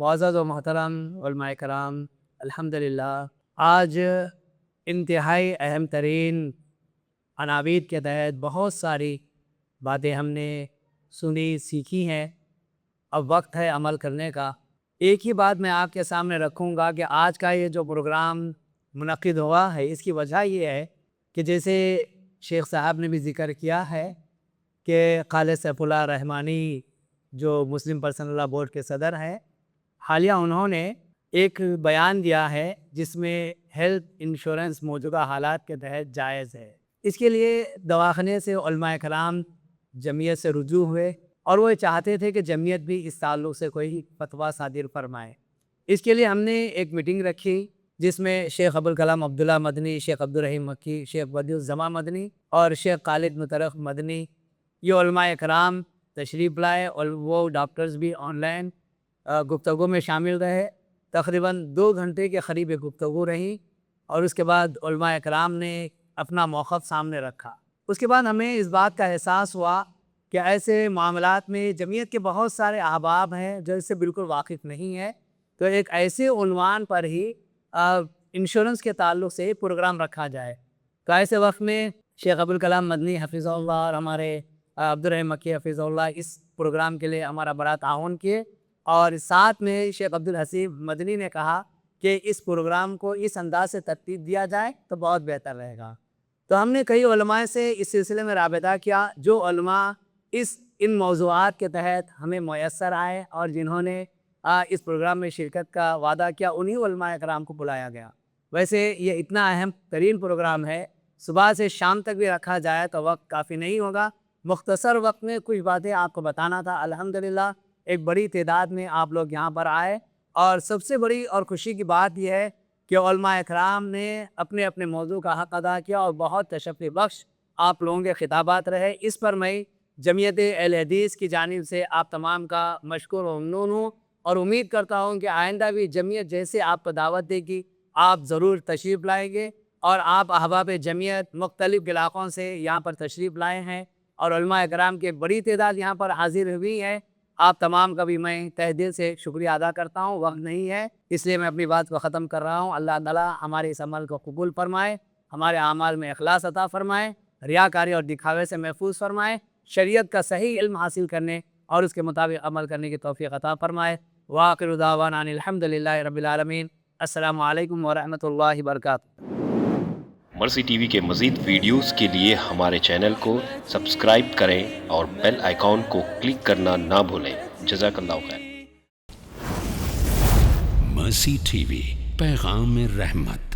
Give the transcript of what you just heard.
معزز و محترم علماء کرام، الحمدللہ آج انتہائی اہم ترین عناوین کے تحت بہت ساری باتیں ہم نے سنی سیکھی ہیں. اب وقت ہے عمل کرنے کا. ایک ہی بات میں آپ کے سامنے رکھوں گا کہ آج کا یہ جو پروگرام منعقد ہوا ہے اس کی وجہ یہ ہے کہ جیسے شیخ صاحب نے بھی ذکر کیا ہے کہ خالد سیف اللہ رحمانی جو مسلم پرسنل لاء بورڈ کے صدر ہیں، حالیہ انہوں نے ایک بیان دیا ہے جس میں ہیلتھ انشورنس موجودہ حالات کے تحت جائز ہے. اس کے لیے دواخانے سے علماء کرام جمعیت سے رجوع ہوئے اور وہ چاہتے تھے کہ جمعیت بھی اس تعلق سے کوئی فتویٰ صادر فرمائے. اس کے لیے ہم نے ایک میٹنگ رکھی جس میں شیخ ابوالکلام عبداللہ مدنی، شیخ عبدالرحیم مکی، شیخ بدیع الزمان مدنی اور شیخ خالد مطرف مدنی، یہ علماء کرام تشریف لائے اور وہ ڈاکٹرز بھی آن لائن گفتگو میں شامل رہے. تقریباً 2 گھنٹے کے قریب یہ گفتگو رہی اور اس کے بعد علماء کرام نے اپنا موقف سامنے رکھا. اس کے بعد ہمیں اس بات کا احساس ہوا کہ ایسے معاملات میں جمعیت کے بہت سارے احباب ہیں جو اس سے بالکل واقف نہیں ہے، تو ایک ایسے عنوان پر ہی انشورنس کے تعلق سے پروگرام رکھا جائے. تو ایسے وقت میں شیخ ابوالکلام مدنی حفظہ اللہ اور ہمارے عبدالرحیم مکی حفظہ اللہ اس پروگرام کے لیے ہمارا بڑا تعاون کیے، اور ساتھ میں شیخ عبدالحسیب مدنی نے کہا کہ اس پروگرام کو اس انداز سے ترتیب دیا جائے تو بہت بہتر رہے گا. تو ہم نے کئی علماء سے اس سلسلے میں رابطہ کیا جو علماء ان موضوعات کے تحت ہمیں میسر آئے اور جنہوں نے اس پروگرام میں شرکت کا وعدہ کیا، انہی علماء کرام کو بلایا گیا. ویسے یہ اتنا اہم ترین پروگرام ہے، صبح سے شام تک بھی رکھا جائے تو وقت کافی نہیں ہوگا. مختصر وقت میں کچھ باتیں آپ کو بتانا تھا. الحمدللہ ایک بڑی تعداد میں آپ لوگ یہاں پر آئے، اور سب سے بڑی اور خوشی کی بات یہ ہے کہ علماء اکرام نے اپنے اپنے موضوع کا حق ادا کیا اور بہت تشفی بخش آپ لوگوں کے خطابات رہے. اس پر میں جمعیت اہل حدیث کی جانب سے آپ تمام کا مشکور و ممنون ہوں، اور امید کرتا ہوں کہ آئندہ بھی جمعیت جیسے آپ کو دعوت دے گی آپ ضرور تشریف لائیں گے. اور آپ احباب جمعیت مختلف علاقوں سے یہاں پر تشریف لائے ہیں اور علماء اکرام کی بڑی تعداد یہاں پر حاضر ہوئی ہے. آپ تمام کا بھی میں تہ دل سے شکریہ ادا کرتا ہوں. وقت نہیں ہے اس لیے میں اپنی بات کو ختم کر رہا ہوں. اللہ تعالیٰ ہمارے اس عمل کو قبول فرمائے، ہمارے اعمال میں اخلاص عطا فرمائے، ریاکاری اور دکھاوے سے محفوظ فرمائے، شریعت کا صحیح علم حاصل کرنے اور اس کے مطابق عمل کرنے کی توفیق عطا فرمائے. وآخر دعوانا ان الحمدللہ رب العالمین. السلام علیکم ورحمۃ اللہ وبرکاتہ. مرسی ٹی وی کے مزید ویڈیوز کے لیے ہمارے چینل کو سبسکرائب کریں اور بیل آئیکن کو کلک کرنا نہ بھولیں. جزاک اللہ خیر. مرسی ٹی وی، پیغام رحمت.